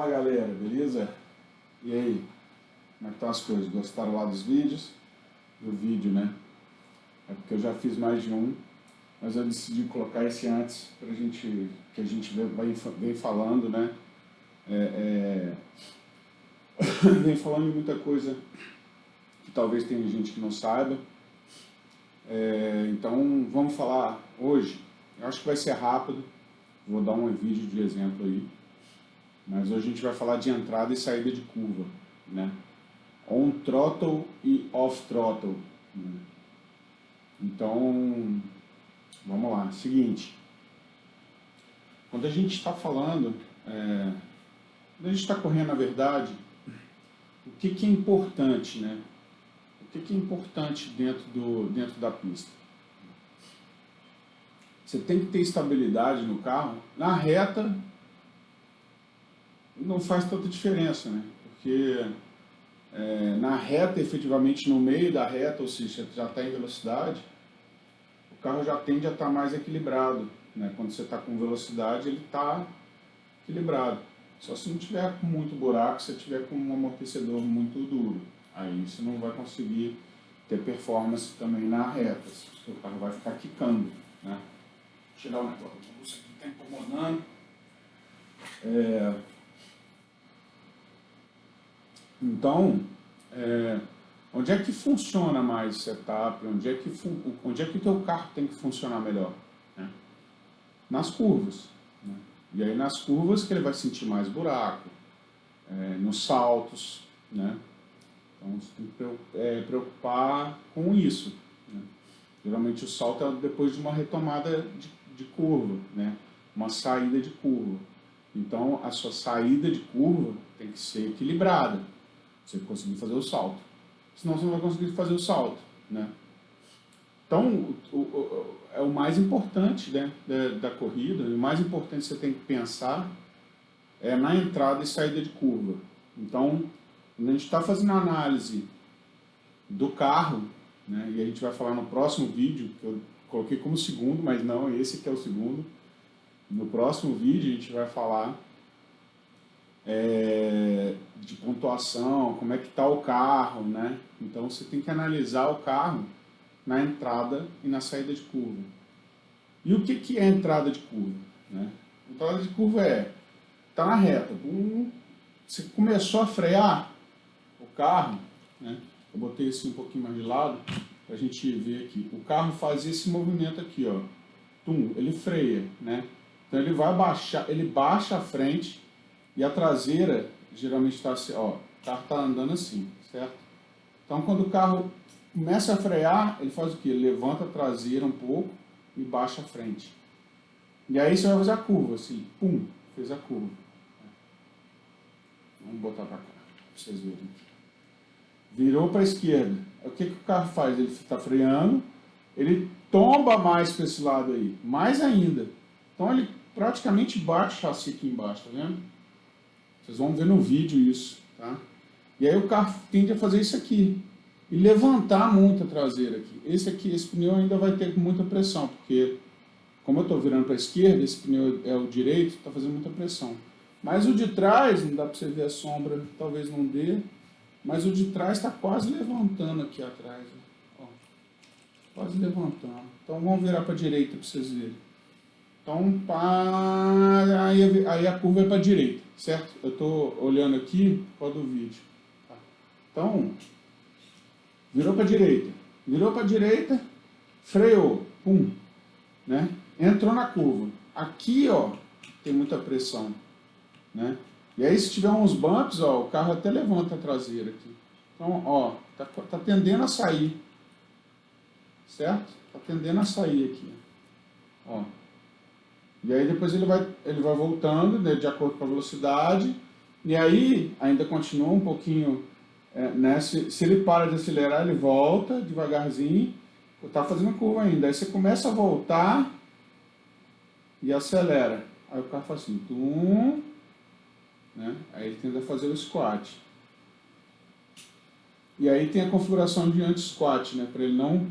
Fala galera, beleza? E aí, como é que estão as coisas? Gostaram lá dos vídeos? Do vídeo, né? É porque eu já fiz mais de um, mas eu decidi colocar esse antes pra gente, que a gente vem falando, né? Vem falando de muita coisa que talvez tenha gente que não saiba. Então vamos falar hoje, eu acho que vai ser rápido, vou dar um vídeo de exemplo aí. Mas hoje a gente vai falar de entrada e saída de curva, né? On throttle e off throttle, né? Então, vamos lá. Seguinte, quando a gente está falando, quando a gente está correndo na verdade, o que é importante, né? O que é importante dentro da pista? Você tem que ter estabilidade no carro. Na reta, não faz tanta diferença, né? Porque na reta, efetivamente, no meio da reta, ou seja, já está em velocidade, o carro já tende a estar mais equilibrado, né? Quando você está com velocidade, ele está equilibrado. Só se não tiver com muito buraco, se tiver com um amortecedor muito duro. Aí você não vai conseguir ter performance também na reta, o carro vai ficar quicando, né? Vou tirar o negócio, isso aqui está incomodando. Então, onde é que funciona mais o setup? Onde é que o teu carro tem que funcionar melhor? Né? Nas curvas. Né? E aí nas curvas que ele vai sentir mais buraco, nos saltos. Né? Então você tem que preocupar com isso. Né? Geralmente o salto é depois de uma retomada de curva, né? Uma saída de curva. Então a sua saída de curva tem que ser equilibrada. Você conseguir fazer o salto. Senão você não vai conseguir fazer o salto. Né? Então, é o mais importante, né, da corrida, o mais importante que você tem que pensar é na entrada e saída de curva. Então, quando a gente está fazendo a análise do carro, né, e a gente vai falar no próximo vídeo, que eu coloquei como segundo, mas não, esse que é o segundo. No próximo vídeo a gente vai falar de pontuação, como é que está o carro, né? Então você tem que analisar o carro na entrada e na saída de curva. E o que é entrada de curva? Né? Entrada de curva tá na reta, você começou a frear o carro, né? Eu botei esse um pouquinho mais de lado, para a gente ver aqui. O carro faz esse movimento aqui, ó. Ele freia, né? Então ele vai baixar, ele baixa a frente, e a traseira geralmente está assim, ó, o carro está andando assim, certo? Então quando o carro começa a frear, ele faz o quê? Ele levanta a traseira um pouco e baixa a frente. E aí você vai fazer a curva, assim, pum, fez a curva. Vamos botar para cá, para vocês verem. Virou para a esquerda. O que o carro faz? Ele está freando, ele tomba mais para esse lado aí, mais ainda. Então ele praticamente bate o chassi aqui embaixo, tá vendo? Vocês vão ver no vídeo isso, tá? E aí o carro tende a fazer isso aqui. E levantar muito a traseira aqui. Esse pneu ainda vai ter muita pressão, porque como eu estou virando para a esquerda, esse pneu é o direito, está fazendo muita pressão. Mas o de trás, não dá para você ver a sombra, talvez não dê, mas o de trás está quase levantando aqui atrás. Ó, quase levantando. Então vamos virar para a direita para vocês verem. Então, aí a curva é para a direita, certo? Eu estou olhando aqui para do vídeo. Tá? Então, virou para a direita, freou, pum, né? Entrou na curva. Aqui, ó, tem muita pressão, né? E aí, se tiver uns bumps, ó, o carro até levanta a traseira aqui. Então, ó, tá tendendo a sair, certo? Tá tendendo a sair aqui, ó. E aí depois ele vai voltando, né, de acordo com a velocidade, e aí ainda continua um pouquinho, né, se ele para de acelerar, ele volta devagarzinho, está fazendo curva ainda, aí você começa a voltar e acelera, aí o carro faz assim, né, aí ele tenta fazer o squat. E aí tem a configuração de anti-squat, né, para ele não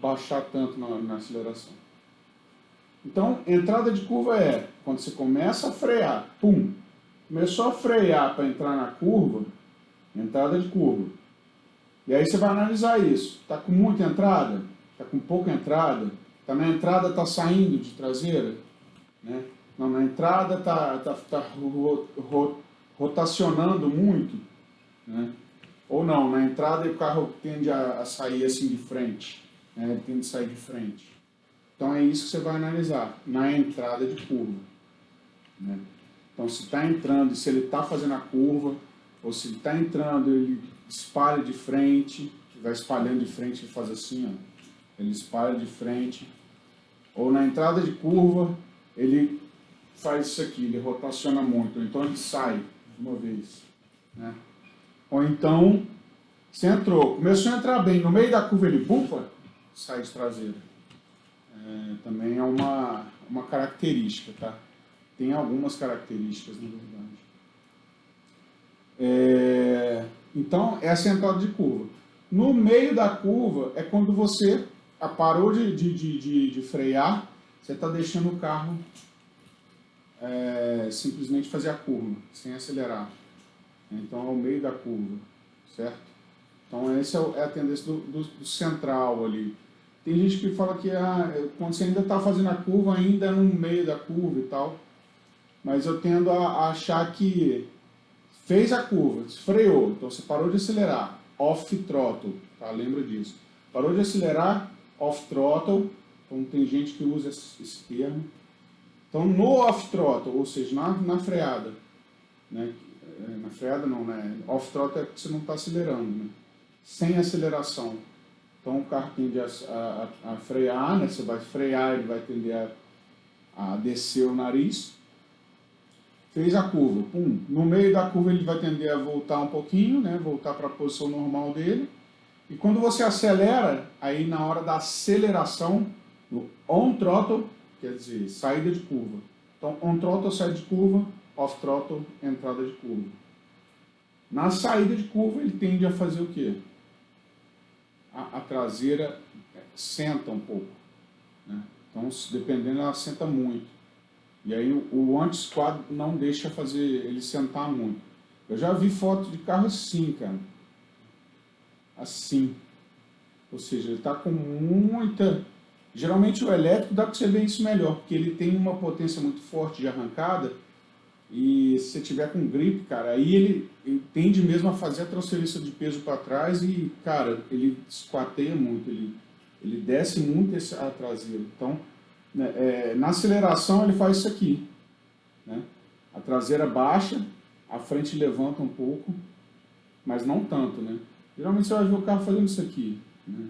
baixar tanto na aceleração. Então, entrada de curva é quando você começa a frear, pum, começou a frear para entrar na curva, entrada de curva. E aí você vai analisar isso. Está com muita entrada? Está com pouca entrada? Está na entrada, está saindo de traseira? Né? Não, na entrada está rotacionando muito, né? Ou não, na entrada o carro tende a sair assim de frente, né? Ele tende a sair de frente. Então é isso que você vai analisar, na entrada de curva, né? Então se está entrando, se ele está fazendo a curva, ou se ele está entrando, ele espalha de frente, vai espalhando de frente, ele faz assim, ó. Ele espalha de frente, ou na entrada de curva, ele faz isso aqui, ele rotaciona muito, ou então ele sai de uma vez, né? Ou então, você entrou, começou a entrar bem, no meio da curva ele bufa, sai de traseira. Também é uma característica, tá? Tem algumas características, na verdade. Então, essa é a entrada de curva. No meio da curva é quando você parou de frear, você está deixando o carro simplesmente fazer a curva, sem acelerar. Então, é o meio da curva, certo? Então, essa é a tendência do central ali. Tem gente que fala que quando você ainda está fazendo a curva, ainda é no meio da curva e tal. Mas eu tendo a achar que fez a curva, freou, então você parou de acelerar, off throttle, tá? Lembra disso. Parou de acelerar, off throttle, então tem gente que usa esse termo. Então, no off throttle, ou seja, na freada, né? Na freada não, né? Off throttle é porque você não está acelerando, né? Sem aceleração. Então o carro tende a frear, né? Você vai frear, ele vai tender a descer o nariz. Fez a curva, pum. No meio da curva ele vai tender a voltar um pouquinho, né? Voltar para a posição normal dele. E quando você acelera, aí na hora da aceleração, no on throttle, quer dizer, saída de curva. Então on throttle, saída de curva, off throttle, entrada de curva. Na saída de curva ele tende a fazer o quê? A traseira senta um pouco, né? Então, dependendo, ela senta muito. E aí o anti-squad não deixa fazer ele sentar muito. Eu já vi foto de carro assim, cara. Assim. Ou seja, ele está com muita... Geralmente o elétrico dá para você ver isso melhor, porque ele tem uma potência muito forte de arrancada. E se você tiver com grip, cara, aí ele tende mesmo a fazer a transferência de peso para trás e, cara, ele esquateia muito, ele desce muito a traseira. Então, né, na aceleração ele faz isso aqui, né? A traseira baixa, a frente levanta um pouco, mas não tanto, né? Geralmente você vai ver o carro fazendo isso aqui, né?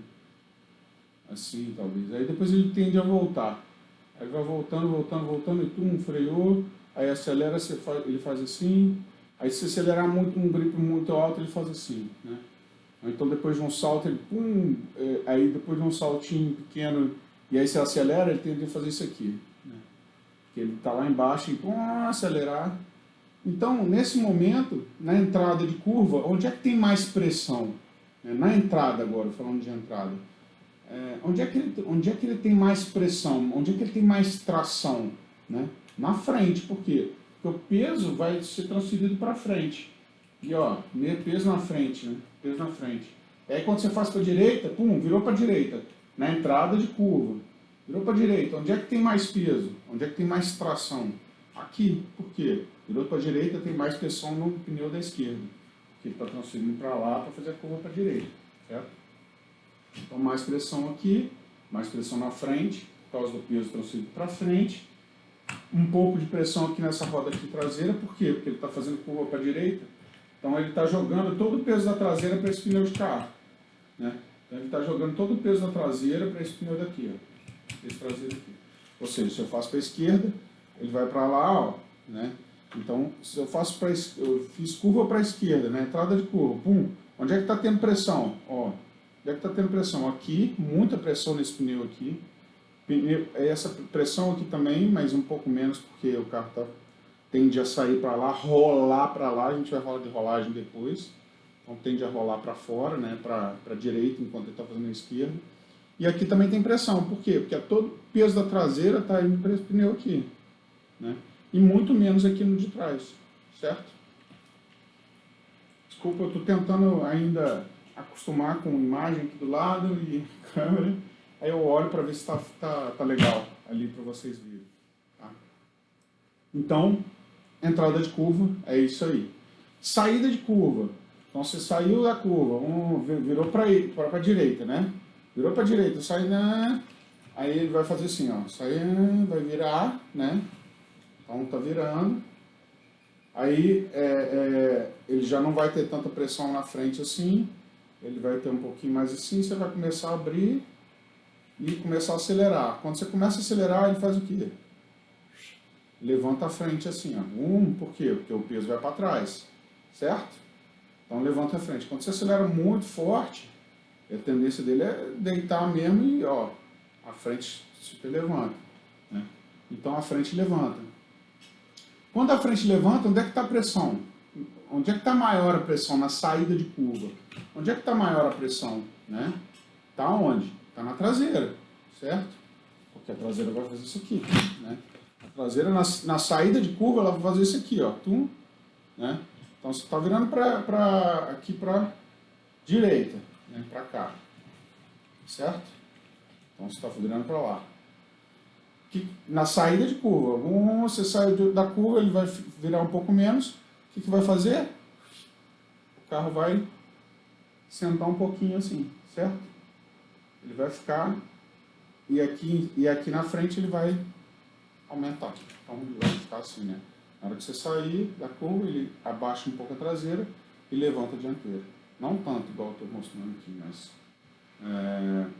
Assim, talvez. Aí depois ele tende a voltar. Aí vai voltando, voltando, voltando e freou. Aí acelera, ele faz assim. Aí se acelerar muito, um grip muito alto, ele faz assim, né? Então depois de um salto, ele pum, aí depois de um saltinho pequeno, e aí você acelera, ele tende a fazer isso aqui, né? Porque ele está lá embaixo e pum, acelerar. Então, nesse momento, na entrada de curva, onde é que tem mais pressão? Na entrada agora, falando de entrada. Onde é que ele tem mais pressão? Onde é que ele tem mais tração, né? Na frente, por quê? Porque o peso vai ser transferido para frente. E ó, peso na frente, né? Peso na frente. E aí quando você faz para a direita, pum, virou para a direita. Na entrada de curva. Virou para a direita. Onde é que tem mais peso? Onde é que tem mais tração? Aqui. Por quê? Virou para a direita, tem mais pressão no pneu da esquerda. Porque ele está transferindo para lá para fazer a curva para a direita. Certo? Então mais pressão aqui, mais pressão na frente, por causa do peso transferido para frente. Um pouco de pressão aqui nessa roda aqui traseira, por quê? Porque ele está fazendo curva para a direita, então ele está jogando todo o peso da traseira para esse pneu de carro, né? Então ele está jogando todo o peso da traseira para esse pneu daqui, ó, esse traseiro aqui. Ou seja, se eu faço para a esquerda, ele vai para lá, ó, né? Então, se eu fiz curva para a esquerda, né? Entrada de curva, pum, onde é que está tendo pressão? Ó, onde é que está tendo pressão? Aqui, muita pressão nesse pneu aqui. Essa pressão aqui também, mas um pouco menos, porque o carro tende a sair para lá, rolar para lá, a gente vai falar de rolagem depois. Então tende a rolar para fora, né, para a direita, enquanto ele está fazendo a esquerda. E aqui também tem pressão, por quê? Porque todo o peso da traseira está indo para esse pneu aqui, né? E muito menos aqui no de trás, certo? Desculpa, eu estou tentando ainda acostumar com imagem aqui do lado e câmera, aí eu olho para ver se tá legal ali para vocês verem. Tá? Então, entrada de curva é isso aí. Saída de curva. Então você saiu da curva, virou para a direita, né? Virou para a direita, sai, né? Aí ele vai fazer assim, ó, sai, vai virar, né? Então tá virando. Aí ele já não vai ter tanta pressão na frente assim, ele vai ter um pouquinho mais assim, você vai começar a abrir e começar a acelerar. Quando você começa a acelerar, ele faz o quê? Levanta a frente assim, ó. Por quê? Porque o peso vai para trás, certo? Então levanta a frente. Quando você acelera muito forte, a tendência dele é deitar mesmo e, ó, a frente super levanta, né? Então a frente levanta. Quando a frente levanta, onde é que está a pressão? Onde é que está maior a pressão? Na saída de curva. Onde é que está maior a pressão? Né? Está onde? Está na traseira, certo? Porque a traseira vai fazer isso aqui, né? A traseira, na saída de curva, ela vai fazer isso aqui, ó. Tum, né? Então você está virando aqui para direita, né? Para cá, certo? Então você está virando para lá. Na saída de curva, você saiu da curva, ele vai virar um pouco menos. O que vai fazer? O carro vai sentar um pouquinho assim, certo? Ele vai ficar, e aqui na frente ele vai aumentar. Então ele vai ficar assim, né? Na hora que você sair da curva, ele abaixa um pouco a traseira e levanta a dianteira. Não tanto, igual eu estou mostrando aqui, mas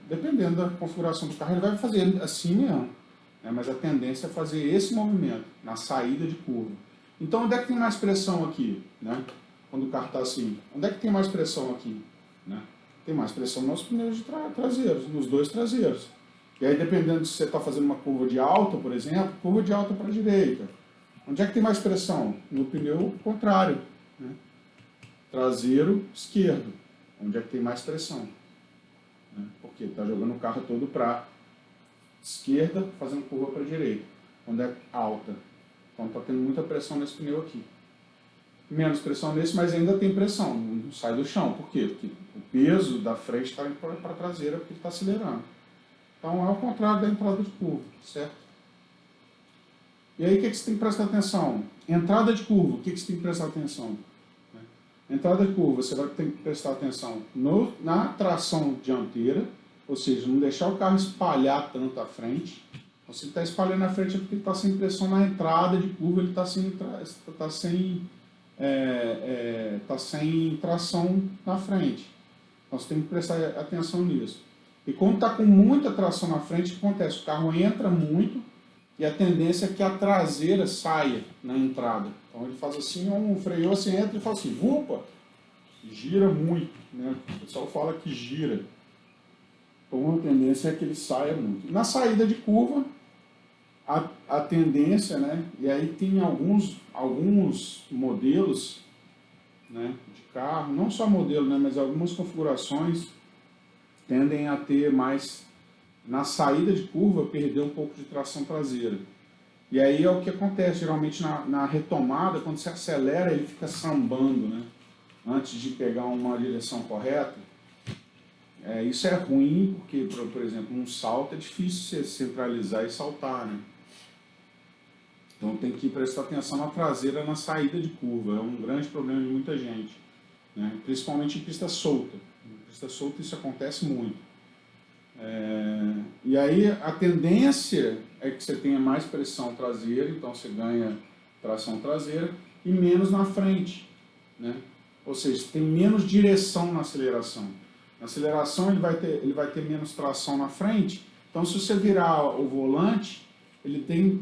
dependendo da configuração do carro, ele vai fazer assim mesmo. Mas a tendência é fazer esse movimento na saída de curva. Então, onde é que tem mais pressão aqui? Né? Quando o carro está assim, onde é que tem mais pressão aqui? Né? Tem mais pressão nos pneus traseiros, nos dois traseiros. E aí, dependendo se você está fazendo uma curva de alta, por exemplo, curva de alta para a direita. Onde é que tem mais pressão? No pneu contrário, né? Traseiro esquerdo. Onde é que tem mais pressão? Né? Porque está jogando o carro todo para esquerda, fazendo curva para a direita, onde é alta. Então está tendo muita pressão nesse pneu aqui. Menos pressão nesse, mas ainda tem pressão, não sai do chão. Por quê? Porque o peso da frente está indo para a traseira, porque ele está acelerando. Então é o contrário da entrada de curva, certo? E aí o que você tem que prestar atenção? Entrada de curva, o que você tem que prestar atenção? Entrada de curva, você vai ter que prestar atenção na tração dianteira, ou seja, não deixar o carro espalhar tanto à frente. Se ele está espalhando à frente é porque ele está sem pressão na entrada de curva, ele está sem tração na frente. Então você tem que prestar atenção nisso. E quando está com muita tração na frente, o que acontece? O carro entra muito e a tendência é que a traseira saia na entrada. Então ele faz assim, freou, assim, entra e fala assim, upa, gira muito, né? O pessoal fala que gira. Então a tendência é que ele saia muito. Na saída de curva, a tendência, né? E aí tem alguns modelos, né, de carro, não só modelo, né, mas algumas configurações tendem a ter mais, na saída de curva, perder um pouco de tração traseira. E aí é o que acontece, geralmente na retomada, quando você acelera, ele fica sambando, né? Antes de pegar uma direção correta. Isso é ruim, porque, por exemplo, um salto é difícil você centralizar e saltar, né? Então tem que prestar atenção na traseira na saída de curva, é um grande problema de muita gente, né? Principalmente em pista solta. Em pista solta isso acontece muito. E aí a tendência é que você tenha mais pressão traseira, então você ganha tração traseira, e menos na frente, né? Ou seja, tem menos direção na aceleração. Na aceleração ele vai ter menos tração na frente, então se você virar o volante, ele tem,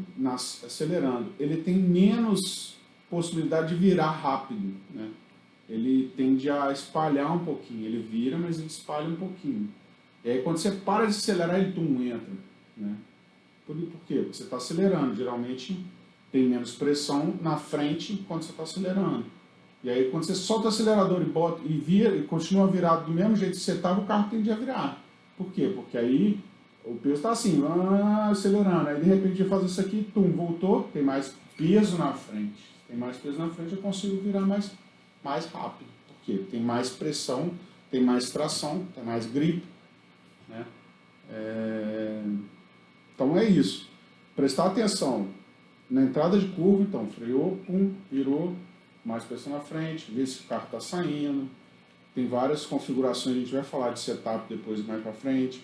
acelerando, ele tem menos possibilidade de virar rápido, né? Ele tende a espalhar um pouquinho, ele vira, mas ele espalha um pouquinho. E aí quando você para de acelerar, ele entra, né? Por quê? Porque você está acelerando, geralmente tem menos pressão na frente quando você está acelerando. E aí quando você solta o acelerador e vira, e continua virado do mesmo jeito que você estava, o carro tende a virar. Por quê? Porque aí o peso está assim, acelerando, aí de repente faz isso aqui, voltou, tem mais peso na frente, Tem mais peso na frente, eu consigo virar mais rápido. Porque tem mais pressão, tem mais tração, tem mais grip, né? Então é isso. Prestar atenção na entrada de curva, então freou, pum, virou, mais pressão na frente, ver se o carro está saindo. Tem várias configurações, a gente vai falar de setup depois mais para frente.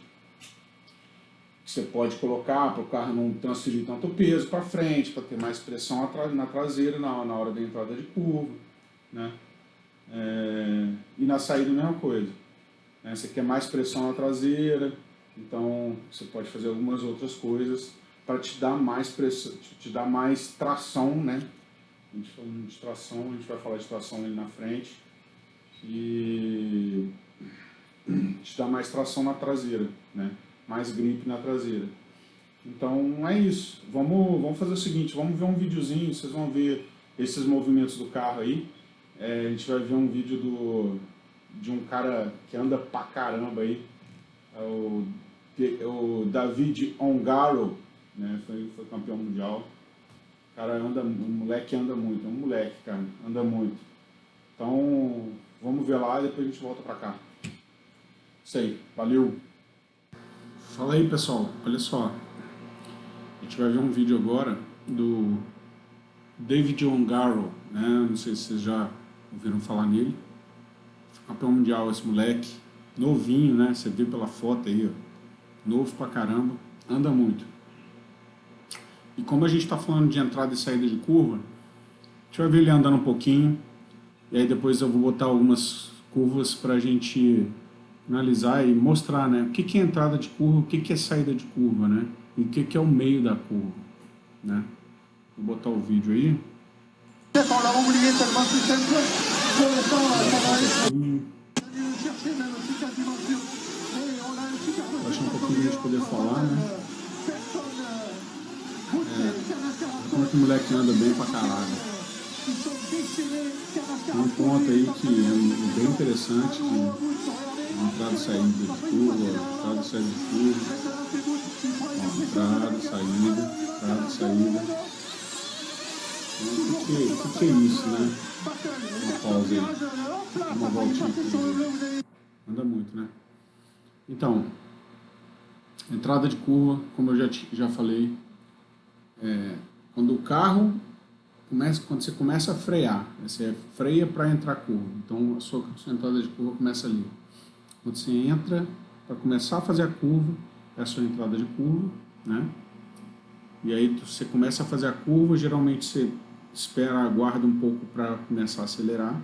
Você pode colocar para o carro não transferir tanto peso para frente, para ter mais pressão na traseira na hora da entrada de curva, né? E na saída a mesma coisa, né? Você quer mais pressão na traseira, então você pode fazer algumas outras coisas para te dar mais pressão, te dar mais tração, né? A gente falando de tração, a gente vai falar de tração ali na frente e te dá mais tração na traseira, né? Mais grip na traseira. Então é isso. Vamos fazer o seguinte, vamos ver um videozinho, vocês vão ver esses movimentos do carro aí. A gente vai ver um vídeo de um cara que anda pra caramba aí, o David Ongaro, né? Foi campeão mundial. O cara anda, o moleque anda muito, é um moleque, cara, anda muito. Então vamos ver lá e depois a gente volta pra cá. Isso aí, valeu! Fala aí, pessoal, olha só, a gente vai ver um vídeo agora do David Ongaro, né? Não sei se vocês já ouviram falar nele. Foi campeão mundial esse moleque, novinho, né? Você viu pela foto aí, ó. Novo pra caramba, anda muito. E como a gente tá falando de entrada e saída de curva, a gente vai ver ele andando um pouquinho, e aí depois eu vou botar algumas curvas pra gente analisar e mostrar, né, o que é entrada de curva, o que é saída de curva, né, e o que é o meio da curva, né. Vou botar o vídeo aí. Acho um pouquinho de poder falar, né. Como é que o moleque anda bem pra caralho. Um ponto aí que é bem interessante, entrada e saída de curva, entrada e saída de curva, entrada, saída. Então, o que é isso, né? Uma pausa aí, uma voltinha aqui. Anda muito, né? Então, entrada de curva, como eu já falei, quando o carro quando você começa a frear, você freia para entrar curva, então a sua entrada de curva começa ali. Quando você entra para começar a fazer a curva, é a sua entrada de curva, né? E aí você começa a fazer a curva, geralmente você espera, aguarda um pouco para começar a acelerar.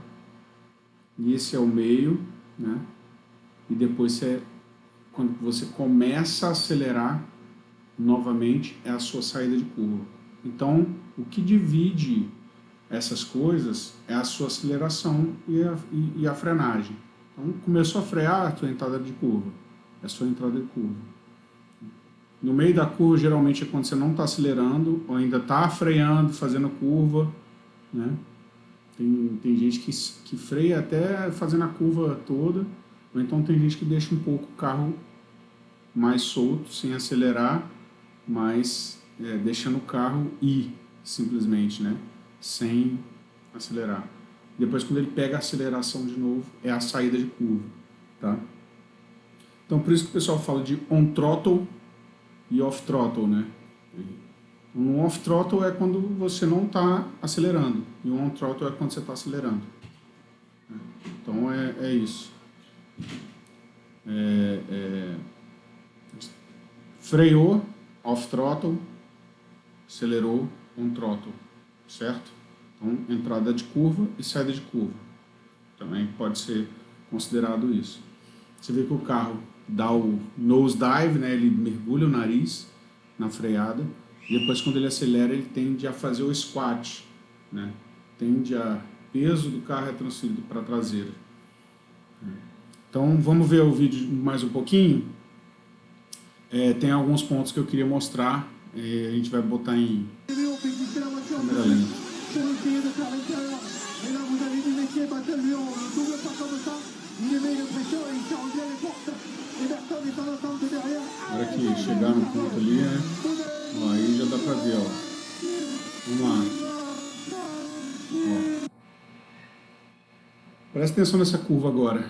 E esse é o meio, né? E depois quando você começa a acelerar novamente, é a sua saída de curva. Então, o que divide essas coisas é a sua aceleração e a frenagem. Então, começou a frear, a sua entrada de curva. É a sua entrada de curva. No meio da curva, geralmente, é quando você não está acelerando, ou ainda está freando, fazendo curva, né? Tem gente que freia até fazendo a curva toda, ou então tem gente que deixa um pouco o carro mais solto, sem acelerar, mas deixando o carro ir, simplesmente, né? Sem acelerar. Depois, quando ele pega a aceleração de novo, é a saída de curva, tá? Então, por isso que o pessoal fala de on-throttle e off-throttle, né? Um off-throttle é quando você não está acelerando, e um on-throttle é quando você está acelerando. Então, é isso. Freou, off-throttle, acelerou, on-throttle, certo? Então, entrada de curva e saída de curva. Também pode ser considerado isso. Você vê que o carro dá o nose dive, né? Ele mergulha o nariz na freada, e depois quando ele acelera, ele tende a fazer o squat, né? Peso do carro é transferido para a traseira. Então, vamos ver o vídeo mais um pouquinho. Tem alguns pontos que eu queria mostrar. A gente vai botar em câmera lenta. Na hora que chegar no ponto ali, né? Ó, aí já dá pra ver, ó. Vamos lá. Presta atenção nessa curva agora.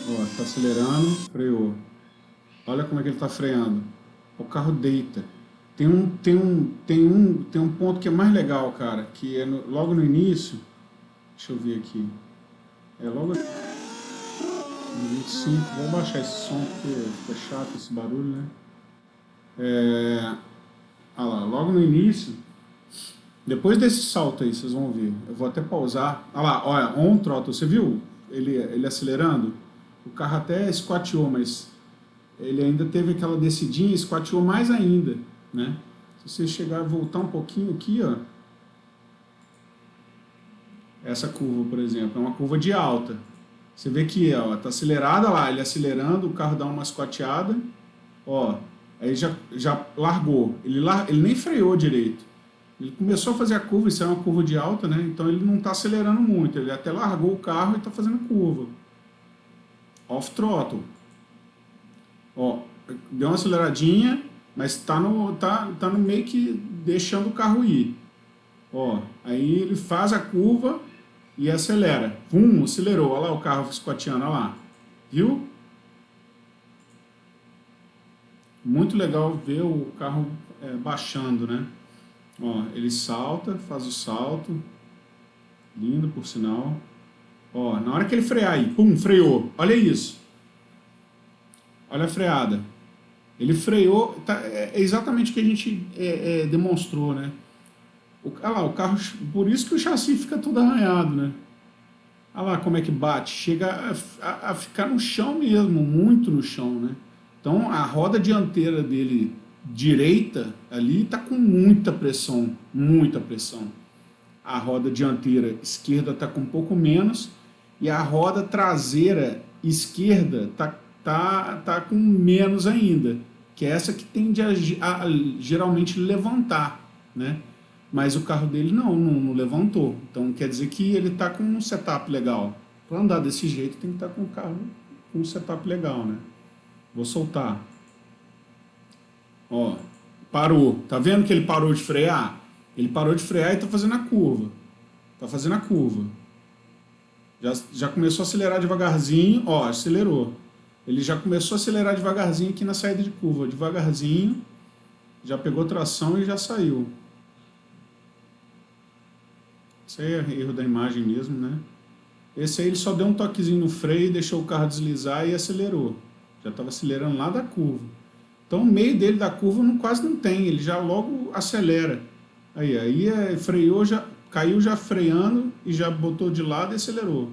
Ó, tá acelerando, freou. Olha como é que ele tá freando. O carro deita. Tem um ponto que é mais legal, cara, que é logo no início. Deixa eu ver aqui. É logo no 25. Vou baixar esse som porque fica chato esse barulho, né? Olha lá, logo no início. Depois desse salto aí, vocês vão ver. Eu vou até pausar. Olha lá, olha, on throttle. Você viu ele acelerando? O carro até esquateou, mas ele ainda teve aquela descidinha e esquateou mais ainda, né? Se você chegar a voltar um pouquinho aqui, ó. Essa curva, por exemplo, é uma curva de alta. Você vê que, ó, tá acelerada lá, ele acelerando, o carro dá uma esquateada, ó, aí já largou. Ele nem freou direito. Ele começou a fazer a curva, isso é uma curva de alta, né? Então ele não está acelerando muito, ele até largou o carro e está fazendo curva. Off throttle. Ó, deu uma aceleradinha, mas tá no meio que deixando o carro ir. Ó, aí ele faz a curva e acelera. Acelerou. Olha lá o carro esquateando, olha lá. Viu? Muito legal ver o carro baixando, né? Ó, ele salta, faz o salto. Lindo, por sinal. Ó, na hora que ele frear aí, freou. Olha isso. Olha a freada. Ele freou, é exatamente o que a gente demonstrou, né? Olha lá, o carro, por isso que o chassi fica todo arranhado, né? Olha lá como é que bate, chega a ficar no chão mesmo, muito no chão, né? Então a roda dianteira dele direita ali está com muita pressão, muita pressão. A roda dianteira esquerda está com um pouco menos e a roda traseira esquerda tá com menos ainda, que é essa que tende a geralmente levantar, né? Mas o carro dele não levantou. Então quer dizer que ele está com um setup legal. Para andar desse jeito tem que estar com o carro com um setup legal, né? Vou soltar. Ó, parou. Tá vendo que ele parou de frear? Ele parou de frear e está fazendo a curva. Tá fazendo a curva. Já começou a acelerar devagarzinho. Ó, acelerou. Ele já começou a acelerar devagarzinho aqui na saída de curva. Devagarzinho. Já pegou tração e já saiu. Isso aí é erro da imagem mesmo, né? Esse aí ele só deu um toquezinho no freio, deixou o carro deslizar e acelerou. Já estava acelerando lá da curva. Então o meio dele da curva quase não tem, ele já logo acelera. Aí freou, caiu já freando e já botou de lado e acelerou.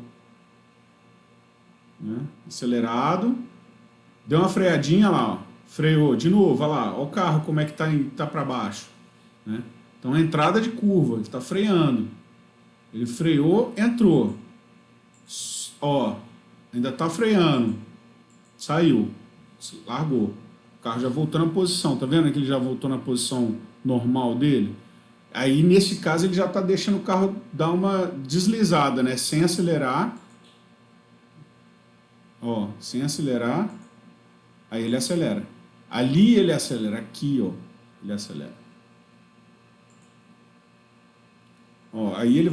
Né? Acelerado. Deu uma freadinha lá, ó. Freou de novo, olha lá. Olha o carro como é que tá para baixo. Né? Então a entrada de curva, ele está freando. Ele freou, entrou. Ó, ainda está freando. Saiu. Largou. O carro já voltou na posição. Tá vendo que ele já voltou na posição normal dele? Aí, nesse caso, ele já está deixando o carro dar uma deslizada, né? Sem acelerar. Ó, sem acelerar. Aí ele acelera. Ali ele acelera. Aqui, ó, ele acelera. Ó, aí ele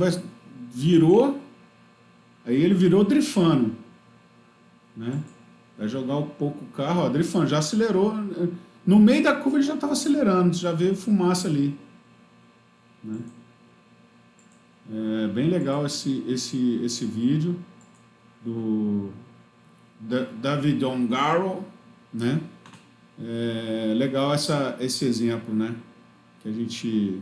virou drifando, né? Vai jogar um pouco o carro, ó, drifando, já acelerou. No meio da curva ele já estava acelerando, já veio fumaça ali. Né? É bem legal esse vídeo do David Ongaro, né? É legal esse exemplo, né? Que a gente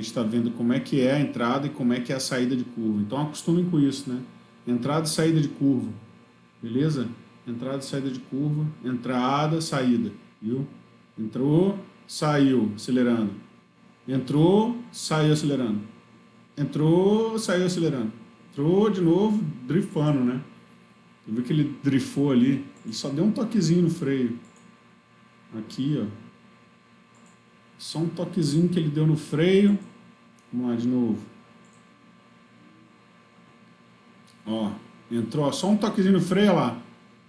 está vendo como é que é a entrada e como é que é a saída de curva. Então acostumem com isso, né? Entrada e saída de curva, beleza? Entrada e saída de curva, entrada, saída, viu? Entrou, saiu, acelerando. Entrou, saiu acelerando. Entrou, saiu acelerando. Entrou de novo, drifando, né? Você viu que ele drifou ali, ele só deu um toquezinho no freio. Aqui, ó. Só um toquezinho que ele deu no freio. Vamos lá de novo. Ó, entrou, só um toquezinho no freio, ó lá.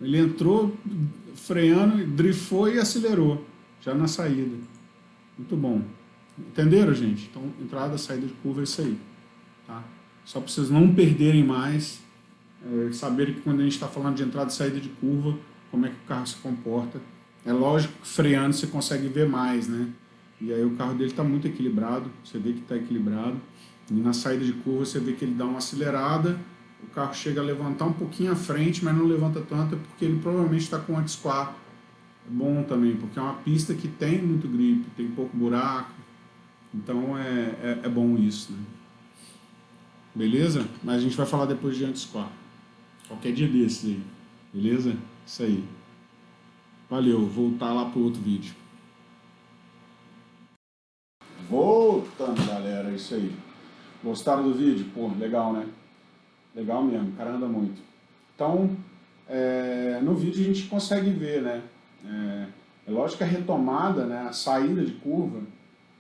Ele entrou freando, driftou e acelerou. Já na saída. Muito bom. Entenderam, gente? Então, entrada, saída de curva é isso aí. Tá? Só para vocês não perderem mais, saberem que quando a gente está falando de entrada e saída de curva, como é que o carro se comporta. É lógico que freando você consegue ver mais, né? E aí o carro dele está muito equilibrado, você vê que está equilibrado. E na saída de curva você vê que ele dá uma acelerada, o carro chega a levantar um pouquinho à frente, mas não levanta tanto, porque ele provavelmente está com anti-squat. É bom também, porque é uma pista que tem muito grip, tem pouco buraco, então é bom isso, né? Beleza? Mas a gente vai falar depois de anti-squat. Qualquer dia desses aí. Beleza? Isso aí. Valeu, voltar lá pro outro vídeo. Voltando, galera, isso aí. Gostaram do vídeo? Pô, legal, né? Legal mesmo, o cara anda muito. Então, no vídeo a gente consegue ver, né? É lógico que a retomada, né, a saída de curva,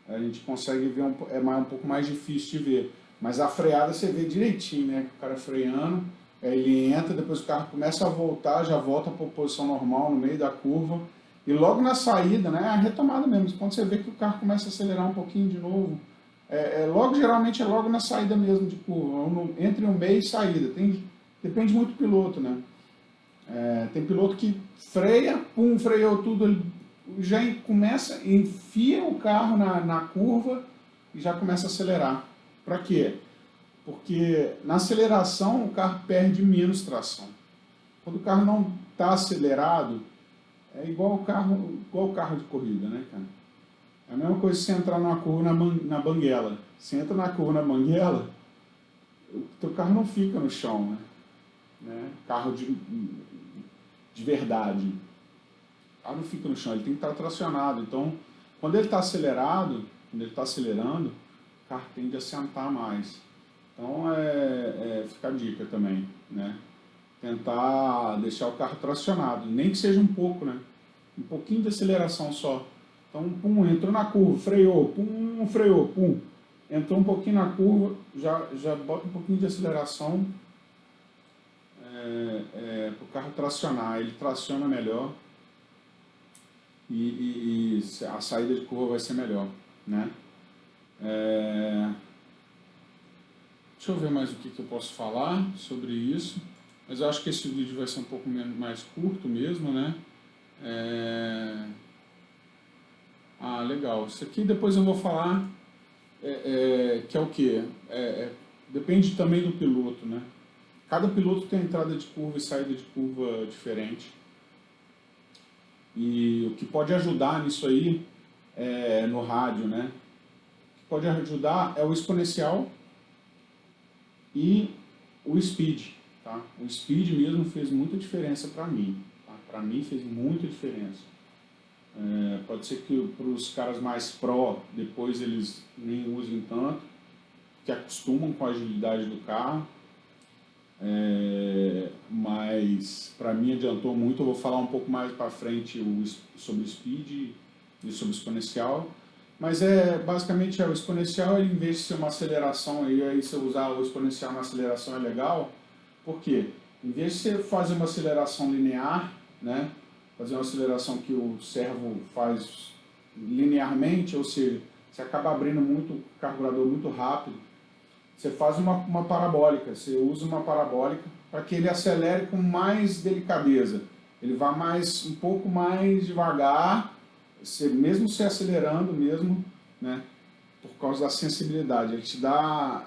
a gente consegue ver, um pouco mais difícil de ver. Mas a freada você vê direitinho, né? O cara freando, ele entra, depois o carro começa a voltar, já volta para a posição normal no meio da curva. E logo na saída, né, a retomada mesmo, quando você vê que o carro começa a acelerar um pouquinho de novo, geralmente é logo na saída mesmo de curva, entre o meio e saída. Depende muito do piloto, né? Tem piloto que freia, pum, freou tudo, ele já começa, enfia o carro na curva e já começa a acelerar. Para quê? Porque na aceleração o carro perde menos tração. Quando o carro não está acelerado, é igual o carro de corrida, né, cara? É a mesma coisa se você entrar numa curva na banguela. Se entra na curva na banguela, o teu carro não fica no chão, né? Carro de verdade. O carro não fica no chão, ele tem que estar tracionado. Então, quando ele está acelerado, quando ele está acelerando, o carro tende a sentar mais. Então, fica a dica também, né? Tentar deixar o carro tracionado, nem que seja um pouco, né? Um pouquinho de aceleração só. Então, pum, entrou na curva, freou, pum. Entrou um pouquinho na curva, já bota um pouquinho de aceleração para o carro tracionar. Ele traciona melhor e a saída de curva vai ser melhor, né? Deixa eu ver mais o que eu posso falar sobre isso. Mas eu acho que esse vídeo vai ser um pouco mais curto mesmo, né? Legal. Isso aqui depois eu vou falar, que é o quê? Depende também do piloto, né? Cada piloto tem entrada de curva e saída de curva diferente. E o que pode ajudar nisso aí, no rádio, né? O que pode ajudar é o exponencial e o speed, tá? O speed mesmo fez muita diferença para mim, tá? Para mim fez muita diferença. Pode ser que para os caras mais pró, depois eles nem usem tanto, que acostumam com a agilidade do carro, mas para mim adiantou muito. Eu vou falar um pouco mais para frente sobre o speed e sobre o exponencial, mas basicamente o exponencial, ele, em vez de ser uma aceleração, aí você usar o exponencial na aceleração é legal, porque em vez de você fazer uma aceleração linear, né, fazer uma aceleração que o servo faz linearmente, ou seja, você acaba abrindo muito o carburador muito rápido, você faz uma parabólica, você usa uma parabólica para que ele acelere com mais delicadeza. Ele vá um pouco mais devagar, mesmo se acelerando mesmo, né, por causa da sensibilidade. Ele te dá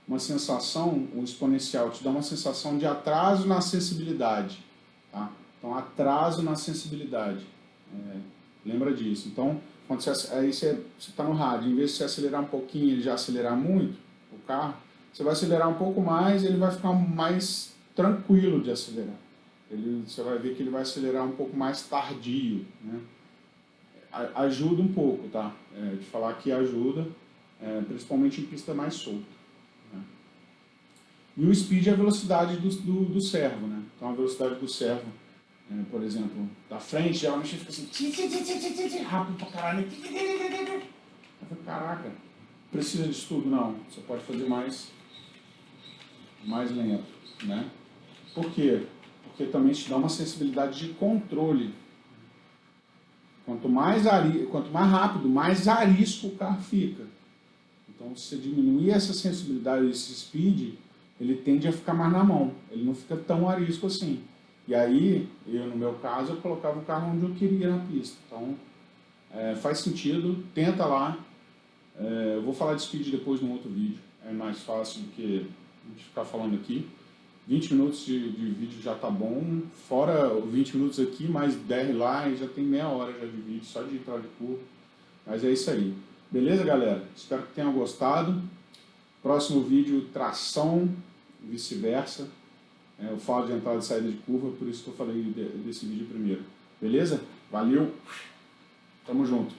uma sensação, o exponencial te dá uma sensação de atraso na sensibilidade. Tá? Então, atraso na sensibilidade. Lembra disso. Então, quando você está no rádio, em vez de você acelerar um pouquinho e ele já acelerar muito, o carro, você vai acelerar um pouco mais e ele vai ficar mais tranquilo de acelerar. Você vai ver que ele vai acelerar um pouco mais tardio, né? Ajuda um pouco, tá? De falar que ajuda, principalmente em pista mais solta, né? E o speed é a velocidade do servo, né? Então a velocidade do servo, por exemplo, da frente, geralmente fica assim, rápido pra caralho. Caraca, precisa disso tudo? Não, você pode fazer mais lento, né? Por quê? Porque também te dá uma sensibilidade de controle. Quanto mais rápido, mais arisco o carro fica. Então, se você diminuir essa sensibilidade, esse speed, ele tende a ficar mais na mão. Ele não fica tão arisco assim. E aí, no meu caso, eu colocava o carro onde eu queria na pista. Então, faz sentido, tenta lá. Eu vou falar de speed depois num outro vídeo. É mais fácil do que a gente ficar falando aqui. 20 minutos de vídeo já tá bom. Fora 20 minutos aqui, mais 10 lá, e já tem meia hora já de vídeo, só de entrada de curva. Mas é isso aí. Beleza, galera? Espero que tenham gostado. Próximo vídeo, tração, vice-versa. Eu falo de entrada e saída de curva, por isso que eu falei desse vídeo primeiro. Beleza? Valeu! Tamo junto!